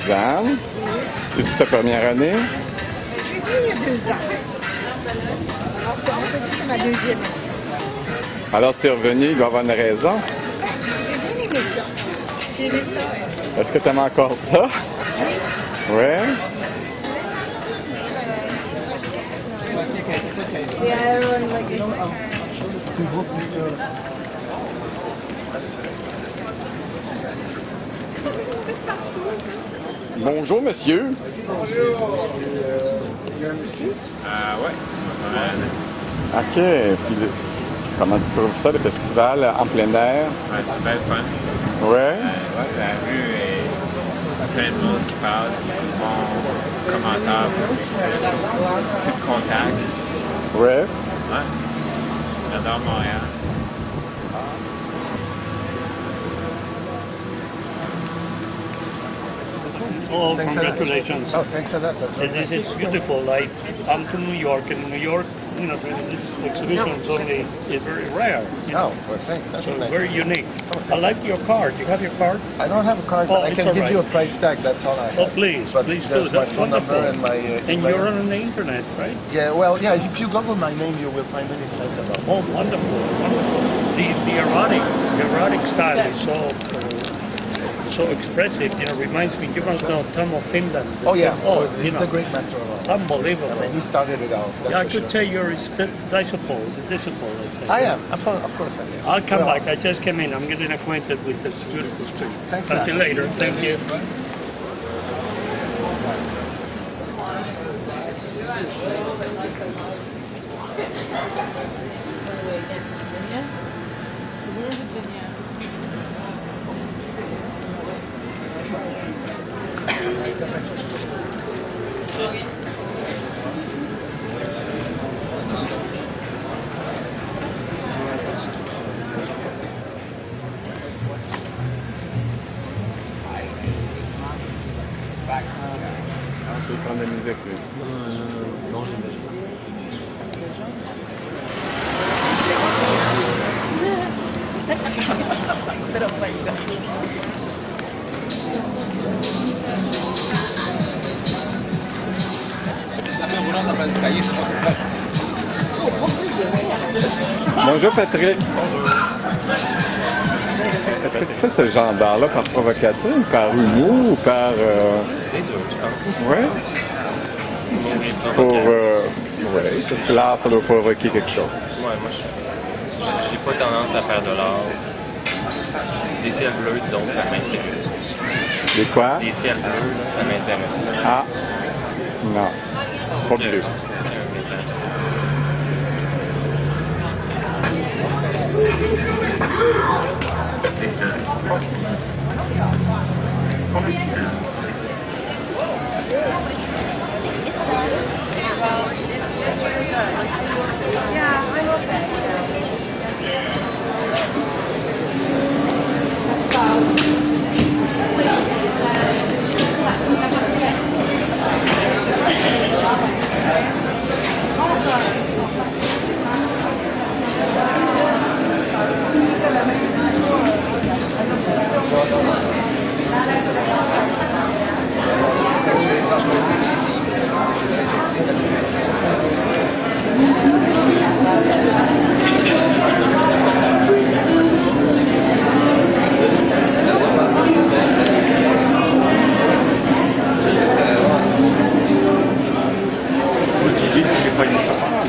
Suzanne. C'est ta première année? J'ai vu il y a 2 ans. Alors, c'est ma deuxième année. Alors, si tu es revenu, il doit y avoir une raison. J'ai bien aimé ça. J'ai aimé ça, ouais. Est-ce que tu aimes encore ça? Ouais. Yeah, everyone like this. Bonjour, monsieur. Bonjour. Ouais, c'est pas mal. OK. Puis, comment tu trouves ça, le festival en plein air? Ouais, c'est bien fun. Ouais. Ouais, la rue est plein de monde qui passe, beaucoup de bons commentaires, beaucoup de contacts. Ouais. Ouais. J'adore Montréal. Oh, congratulations. Oh, thanks a lot. That's very nice. It's beautiful. I'm from New York, and in New York, you know, this exhibition is very rare. You know? Oh, well, thanks. That's So nice. very unique. Okay. I like your card. You have your card? I don't have a card, Oh, but I it's can all give right. you a price tag. That's all I have. Oh, please, But please there's do. my That's phone wonderful. number and my And email. you're on the internet, right? Yeah, well, yeah. If you Google my name, you will find many sites about me. Oh, wonderful, wonderful. The erotic style is so expressive. You know, reminds me. You must know Tom of Finland. Oh yeah. Oh, He's you know, the great master of all. unbelievable. I mean, he started it all. That's Yeah, I for could sure. say you're disciple. I say. I am. Of course I am. I'll come Well, back. I just came in. I'm getting acquainted with this beautiful street. Thanks a Talk to you lot. later. Thank you. Je vais prendre la musique. Lui. Bonjour, Patrick. Est-ce que tu fais ce genre d'art-là par provocation, ou par humour, ou par... Les deux, je pense. Ouais? Pour... ouais, parce que l'art, ça doit provoquer quelque chose. Ouais, moi, j'ai pas tendance à faire de l'art. Des ciels bleus, disons, ça m'intéresse. Des quoi? Des ciels bleus, là, ça m'intéresse. Ah, non, pas bleu.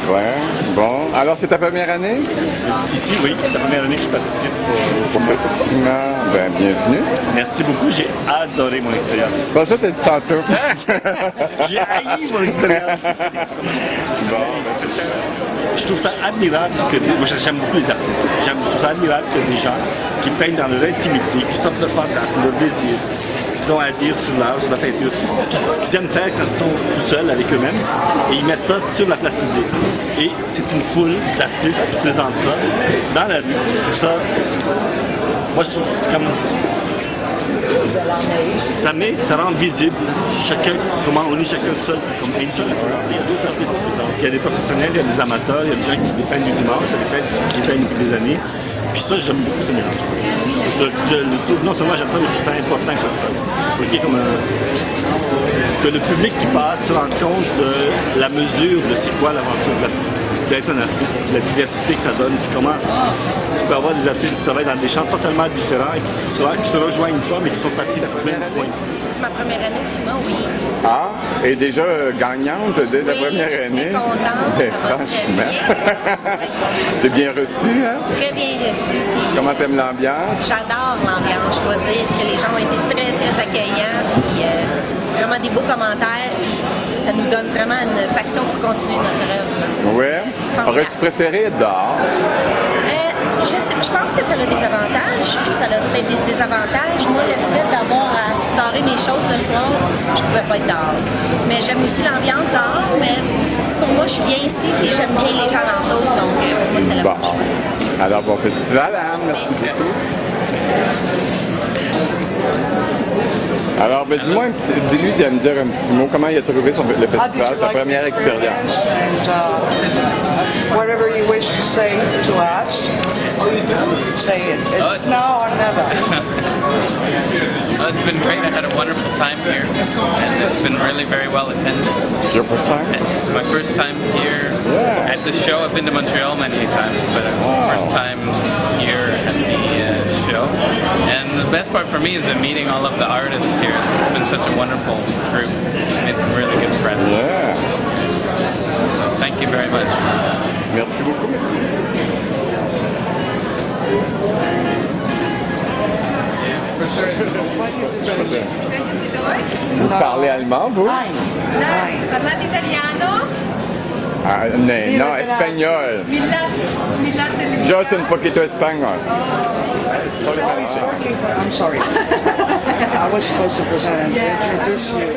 Ouais, bon. Alors, c'est ta première année? Ici, oui, c'est la première année que je participe au Effectivement. Ben, bienvenue. Merci beaucoup, j'ai adoré mon expérience. C'est pas ça, t'as dit tantôt. J'ai haï mon expérience. Bon, ben, c'est ça. Je trouve ça admirable que moi j'aime beaucoup les artistes. Je trouve ça admirable que des gens qui peignent dans leur intimité, qui sortent de fantasmes, leur désir, ce qu'ils ont à dire sur l'art, sur la peinture, ce qu'ils aiment faire quand ils sont tout seuls avec eux-mêmes, et ils mettent ça sur la place publique. Et c'est une foule d'artistes qui présentent ça dans la rue. Je trouve ça, moi je trouve que c'est comme ça rend visible chacun, comment on est chacun seul, c'est comme une seule. Il y a d'autres artistes présents. Il y a des professionnels, il y a des amateurs, il y a des gens qui dépeignent du dimanche, il y a des gens qui dépeignent depuis des années. Puis ça, j'aime beaucoup ce mélange. Je le trouve, non seulement j'aime ça, mais je trouve ça important que ça se fasse. Que le public qui passe se rende compte de la mesure de c'est quoi l'aventure d'être un artiste, de la diversité que ça donne, puis comment tu peux avoir des artistes qui travaillent dans des champs totalement différents et qui se rejoignent pas, mais qui sont partis de la même point. C'est ma première année au cinéma, oui. Ah, et déjà gagnante dès la première année. Je suis contente. Et franchement. T'es bien reçu, hein? Très bien reçu. Puis Comment t'aimes l'ambiance? j'adore l'ambiance, je dois dire que les gens ont été très, très accueillants. Puis, vraiment des beaux commentaires. Puis, ça nous donne vraiment une passion pour continuer notre œuvre. Ouais. Aurais-tu préféré être dehors? Je pense que ça a des avantages, puis ça a peut-être des désavantages. Moi, le fait d'avoir à starer mes choses le soir, je ne pouvais pas être dehors. Mais j'aime aussi l'ambiance dehors, mais pour moi, je suis bien ici, puis j'aime bien les gens alentour, donc pour moi, c'était le bon choix. Alors, bon festival, Anne. Merci beaucoup. Alors, ben, dis-moi, dis-lui de me dire un petit mot. Comment il a trouvé le festival, sa première expérience? Whatever you wish to say to us, say it. It's now or never. It's been great. I had a wonderful time here, and it's been really very well attended. Your first time? It's my first time here at the show. I've been to Montreal many times, but it's the first time here at the show. And the best part for me is meeting all of the artists here. It's been such a wonderful group. Made some really good friends. Yeah. So, thank you very much. Merci beaucoup. Vous parlez allemand, vous? Parlate italiano? Ah, no, espagnol. Just un poquito espagnol. I'm sorry. I was supposed to present and introduce you.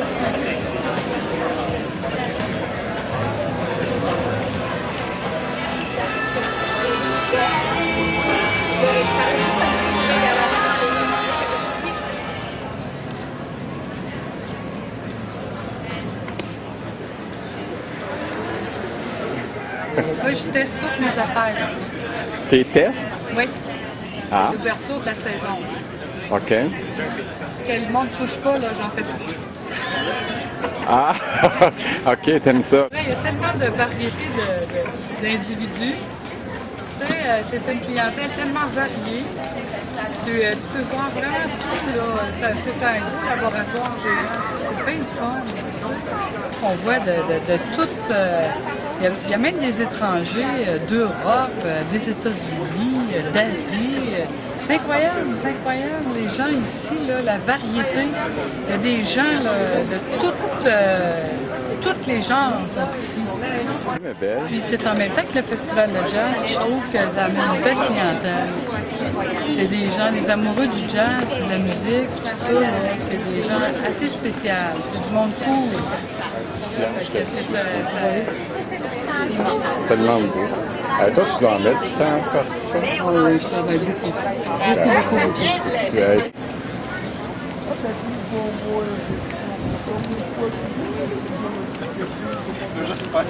Moi, je teste toutes mes affaires. Tes tests? Oui. Ah, L'ouverture de la saison. OK. Que le monde ne touche pas, là, j'en fais plus. Ah, OK, t'aimes ça. Il y a tellement de variétés d'individus. Tu sais, c'est une clientèle tellement variée. Tu peux voir vraiment tout, là. C'est un gros laboratoire. C'est bien le fun. On voit de toutes... Il y a même des étrangers d'Europe, des États-Unis, d'Asie. C'est incroyable, les gens ici, là, la variété. Il y a des gens là, de toutes les genres sont ici. Puis c'est en même temps que le festival de jazz, je trouve que ça amène une belle clientèle. C'est des gens, des amoureux du jazz, de la musique, tout ça, là, c'est des gens assez spéciaux. C'est du monde cool. Tellement beau. Toi, tu dois en mettre du temps à faire ça? Oui, je travaille beaucoup. Beaucoup. Tu es... J'espère.